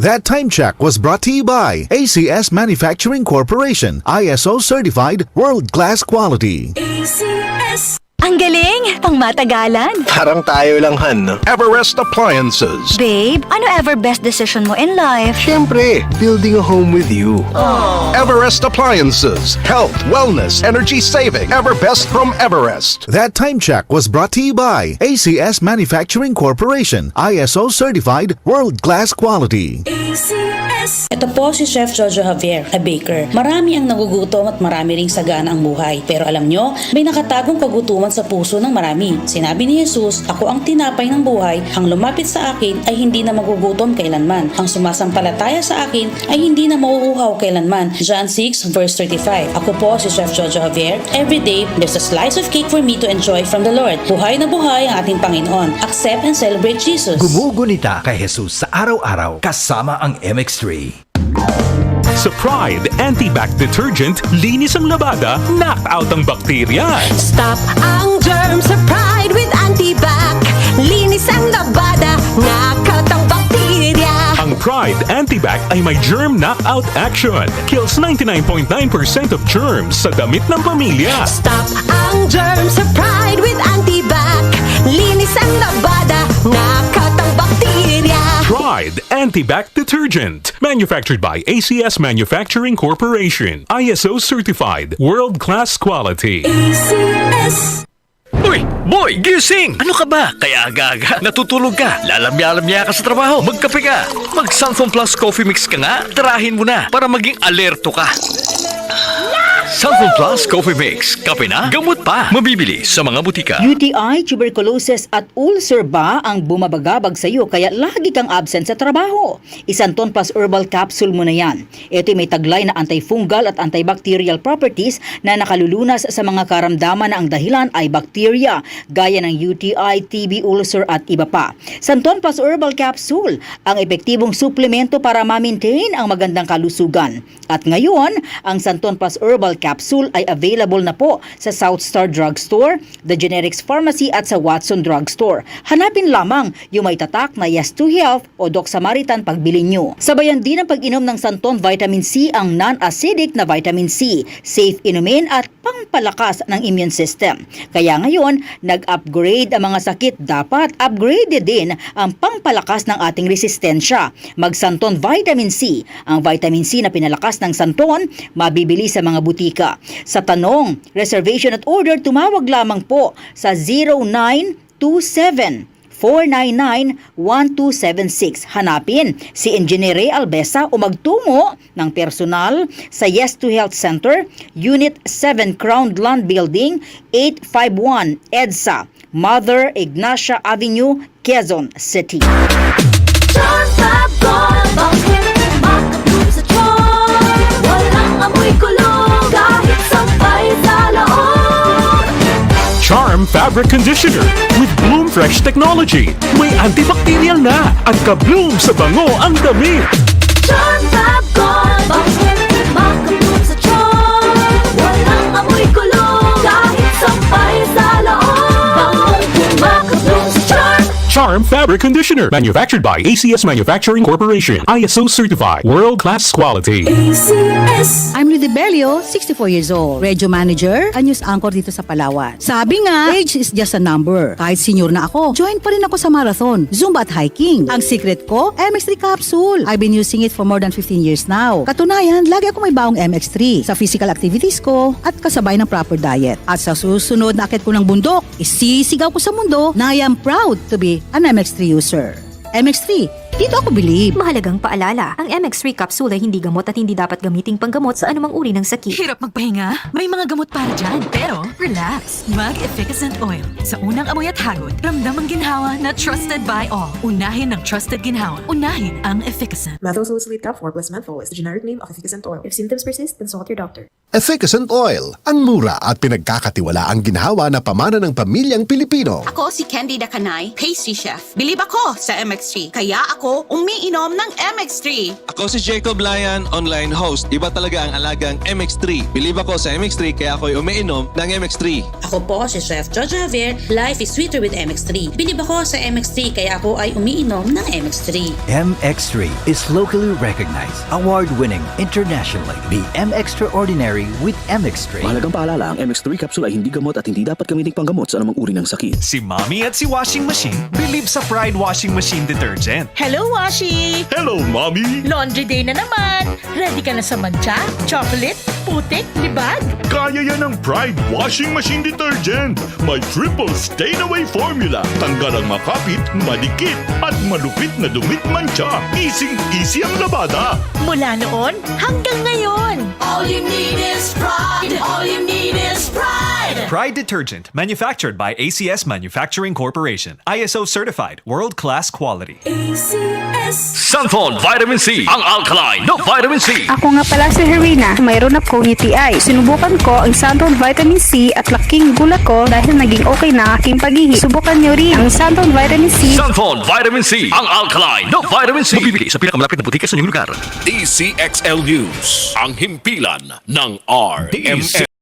That time check was brought to you by ACS Manufacturing Corporation, ISO certified, world-class quality. ACS. Ang galing! Pangmatagalan! Parang tayo lang, Han, no? Everest Appliances. Babe, ano ever best decision mo in life? Siyempre, building a home with you. Everest Appliances. Health, wellness, energy saving. Everbest from Everest. That time check was brought to you by ACS Manufacturing Corporation, ISO certified, world-class quality. ACS. Ito po si Chef Jojo Javier, a baker. Marami ang nagugutom at marami ring sagana ang buhay. Pero alam nyo, may nakatagong kagutuman sa puso ng marami. Sinabi ni Jesus, ako ang tinapay ng buhay, ang lumapit sa akin ay hindi na magugutom kailanman. Ang sumasampalataya sa akin ay hindi na mauuhaw kailanman. John 6 verse 35. Ako po si Chef Jojo Javier. Every day, there's a slice of cake for me to enjoy from the Lord. Buhay na buhay ang ating Panginoon. Accept and celebrate Jesus. Gumugunita kay Jesus sa araw-araw kasama ang MX3. Sa Pride Anti-Bac Detergent, linis ang labada, knock out ang bakterya. Stop ang germs sa Pride with Antibac. Linis ang labada, knockout ang bakterya. Ang Pride Anti-Bac ay may germ knockout action. Kills 99.9% of germs sa damit ng pamilya. Stop ang germs sa Pride with Antibac. Linis ang labada, knockout ang bakterya. Pride Anti-Bac Detergent. Manufactured by ACS Manufacturing Corporation. ISO certified. World-class quality. ACS. Uy! Boy! Gising! Ano ka ba? Kaya aga-aga. Natutulog ka. Lalamya-lamya ka sa trabaho. Magkape ka. Mag-Sunfone Plus Coffee Mix ka nga. Tirahin mo na para maging alerto ka. Sunfone Plus Coffee Mix. Kape na, gamot pa. Mabibili sa mga butika. UTI, tuberculosis at ulcer ba ang bumabagabag sa iyo kaya lagi kang absent sa trabaho? Isanton Plus Herbal Capsule mo na yan. Ito may taglay na antifungal at antibacterial properties na nakalulunas sa mga karamdaman na ang dahilan ay bacteria gaya ng UTI, TB, ulcer at iba pa. Santon Plus Herbal Capsule, ang epektibong suplemento para ma-maintain ang magandang kalusugan. At ngayon, ang Santon Plus Herbal Capsule ay available na po sa South Star Drugstore, The Generics Pharmacy at sa Watson Drugstore. Hanapin lamang yung may tatak na Yes to Health o Doc Samaritan pagbili nyo. Sabayan din ang pag-inom ng Santon Vitamin C, ang non-acidic na vitamin C, safe inumin at pangpalakas ng immune system. Kaya ngayon, nag-upgrade ang mga sakit, dapat upgraded din ang pangpalakas ng ating resistensya. Mag-Santon Vitamin C, ang vitamin C na pinalakas ng Santon, mabibili sa mga butika. Sa tanong, reservation at order, tumawag lamang po sa 0927-499-1276. Hanapin si Engineer Ray Albesa o magtungo ng personal sa Yes to Health Center, Unit 7 Crownland Building, 851 EDSA, Mother Ignacia Avenue, Quezon City. Charm Fabric Conditioner with Bloom Fresh Technology. May antibacterial na at ka-bloom sa bango ang damit. Charm Fab Gold. Bakit makabloom sa charm? Walang amoy kulong kahit sampay sa loob. Makabloom sa charm. Charm Fabric Conditioner. Manufactured by ACS Manufacturing Corporation. ISO certified. World-class quality. ACS. I'm Rudy Belio, 64 years old. Radio manager, a news anchor dito sa Palawan. Sabi nga, age is just a number. Kahit senior na ako, join pa rin ako sa marathon, Zumba at hiking. Ang secret ko, MX3 capsule. I've been using it for more than 15 years now. Katunayan, lagi ako may baong MX3 sa physical activities ko at kasabay ng proper diet. At sa susunod na akit ko ng bundok, isisigaw ko sa mundo na I am proud to be an MX3 user. MX3, dito ako believe. Mahalagang paalala, ang MX3 capsule ay hindi gamot at hindi dapat gamiting panggamot sa anumang uri ng sakit. Hirap magpahinga? May mga gamot para dyan. Pero, relax. Mag-Efficacent Oil. Sa unang amoy at hagod, ramdam ang ginhawa na trusted by all. Unahin ang trusted ginhawa. Unahin ang Efficacent. Methylsalicylate Top 4 plus menthol is the generic name of Efficacent Oil. If symptoms persist, consult your doctor. Efficacent Oil. Ang mura at pinagkakatiwalaang ginhawa na pamana ng pamilyang Pilipino. Ako si Candida Canay, pastry chef. Bilib ako sa MX3. Kaya ako ako umiinom ng MX3. Ako si Jacob Lyon, online host. Iba talaga ang alagang MX3. Believe ako sa MX3 kaya ako'y umiinom ng MX3. Ako po si Chef Jojo Javier. Life is sweeter with MX3. Bilib ako sa MX3 kaya ako ay umiinom ng MX3. MX3 is locally recognized, award-winning internationally. Be extraordinary with MX3. Mahalagang paalala, ang MX3 capsule ay hindi gamot at hindi dapat gamiting panggamot sa anumang uri ng sakit. Si Mommy at si Washing Machine believe sa Pride Washing Machine Detergent. Hello, Washi! Hello, Mommy! Laundry day na naman! Ready ka na sa mancha, chocolate, putik, libag? Kaya yan ng Pride Washing Machine Detergent. May triple stain-away formula. Tanggal ang makapit, madikit, at malupit na dumit mancha. Easy ang labada. Mula noon hanggang ngayon. All you need is pride. All you need is pride. Pride Detergent, manufactured by ACS Manufacturing Corporation. ISO certified, world-class quality. ACS. Santon Vitamin C, ang alkaline no vitamin C. Ako nga pala si Herina, mayroon akong UTI. Sinubukan ko ang Santon Vitamin C at laking gulat ko dahil naging okay na aking pag-ihi. Subukan niyo rin ang Santon Vitamin C. Santon Vitamin C, ang alkaline no vitamin C. Mabibili sa pinakamalapit na butika sa inyong lugar. DCXL News, ang himpilan ng RMN.